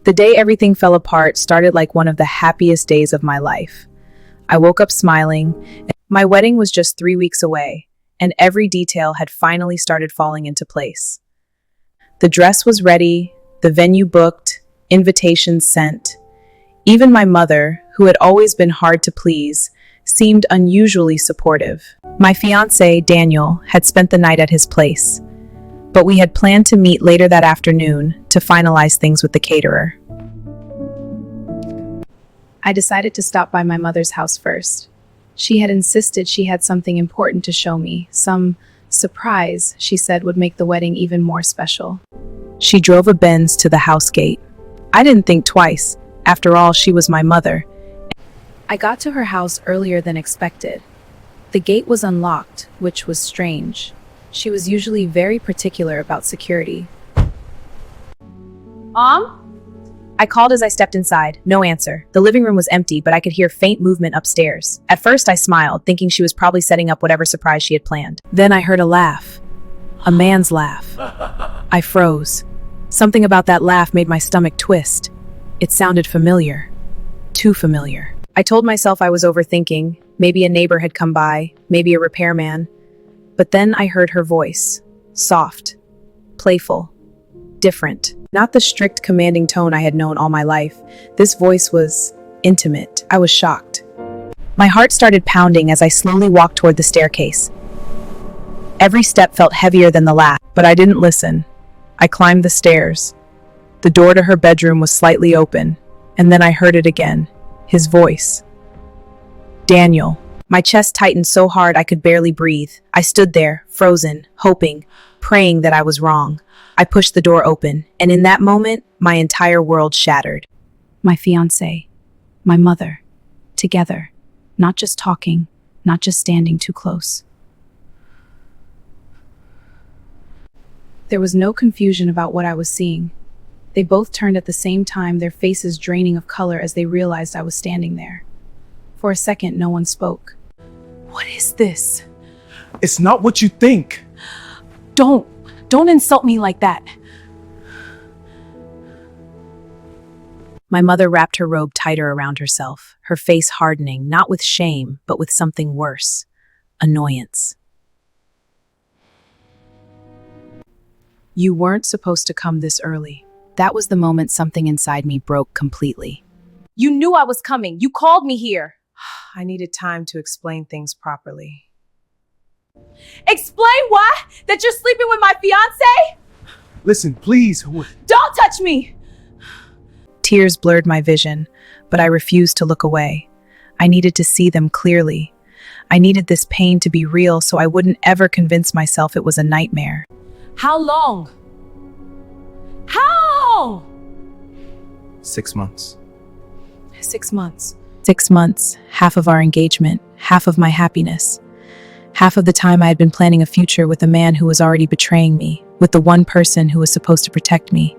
The day everything fell apart started like one of the happiest days of my life. I woke up smiling. My wedding was just 3 weeks away, and every detail had finally started falling into place. The dress was ready, the venue booked, invitations sent. Even my mother, who had always been hard to please, seemed unusually supportive. My fiancé, Daniel, had spent the night at his place, but we had planned to meet later that afternoon to finalize things with the caterer. I decided to stop by my mother's house first. She had insisted she had something important to show me, some surprise she said would make the wedding even more special. She drove a Benz to the house gate. I didn't think twice. After all, she was my mother. I got to her house earlier than expected. The gate was unlocked, which was strange. She was usually very particular about security. Mom? I called as I stepped inside. No answer. The living room was empty, but I could hear faint movement upstairs. At first, I smiled, thinking she was probably setting up whatever surprise she had planned. Then I heard a laugh. A man's laugh. I froze. Something about that laugh made my stomach twist. It sounded familiar. Too familiar. I told myself I was overthinking. Maybe a neighbor had come by, maybe a repairman. But then I heard her voice. Soft. Playful. Different. Not the strict, commanding tone I had known all my life. This voice was intimate. I was shocked. My heart started pounding as I slowly walked toward the staircase. Every step felt heavier than the last, but I didn't listen. I climbed the stairs. The door to her bedroom was slightly open, and then I heard it again. His voice. Daniel. My chest tightened so hard I could barely breathe. I stood there, frozen, hoping, praying that I was wrong. I pushed the door open, and in that moment, my entire world shattered. My fiancé, my mother, together, not just talking, not just standing too close. There was no confusion about what I was seeing. They both turned at the same time, their faces draining of color as they realized I was standing there. For a second, no one spoke. What is this? It's not what you think. Don't insult me like that. My mother wrapped her robe tighter around herself, her face hardening, not with shame, but with something worse. Annoyance. You weren't supposed to come this early. That was the moment something inside me broke completely. You knew I was coming. You called me here. I needed time to explain things properly. Explain what? That you're sleeping with my fiancé? Listen, please. Don't touch me! Tears blurred my vision, but I refused to look away. I needed to see them clearly. I needed this pain to be real so I wouldn't ever convince myself it was a nightmare. How long? How? 6 months. 6 months. 6 months, half of our engagement, half of my happiness. Half of the time I had been planning a future with a man who was already betraying me, with the one person who was supposed to protect me.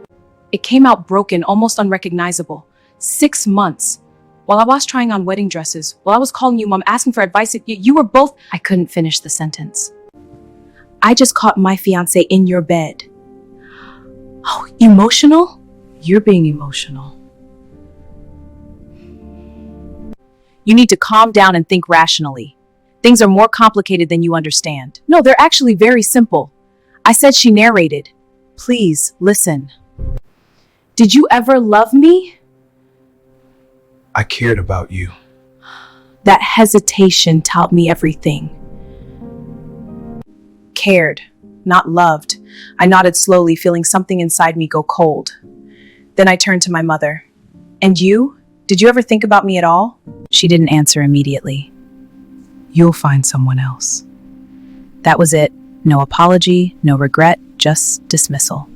It came out broken, almost unrecognizable. 6 months. While I was trying on wedding dresses, while I was calling you mom, asking for advice, you were both... I couldn't finish the sentence. I just caught my fiancé in your bed. Oh, emotional? You're being emotional. You need to calm down and think rationally. Things are more complicated than you understand. No, they're actually very simple. I said she narrated. Please, listen. Did you ever love me? I cared about you. That hesitation taught me everything. Cared, not loved. I nodded slowly, feeling something inside me go cold. Then I turned to my mother. And you? Did you ever think about me at all? She didn't answer immediately. You'll find someone else. That was it. No apology, no regret, just dismissal.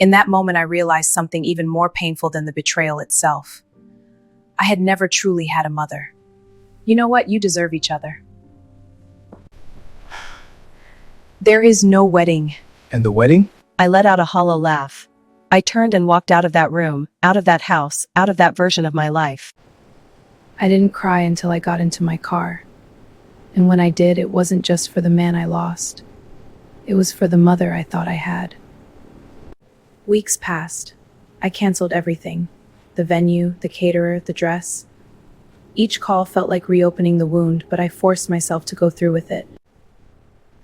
In that moment, I realized something even more painful than the betrayal itself. I had never truly had a mother. You know what? You deserve each other. There is no wedding. And the wedding? I let out a hollow laugh. I turned and walked out of that room, out of that house, out of that version of my life. I didn't cry until I got into my car. And when I did, it wasn't just for the man I lost. It was for the mother I thought I had. Weeks passed. I canceled everything. The venue, the caterer, the dress. Each call felt like reopening the wound, but I forced myself to go through with it.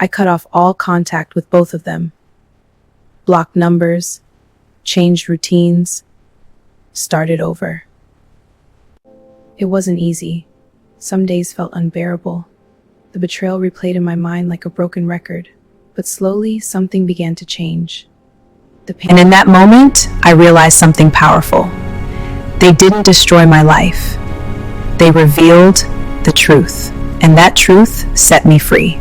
I cut off all contact with both of them. Blocked numbers, changed routines, started over. It wasn't easy. Some days felt unbearable. The betrayal replayed in my mind like a broken record, but slowly something began to change. And in that moment, I realized something powerful. They didn't destroy my life. They revealed the truth, and that truth set me free.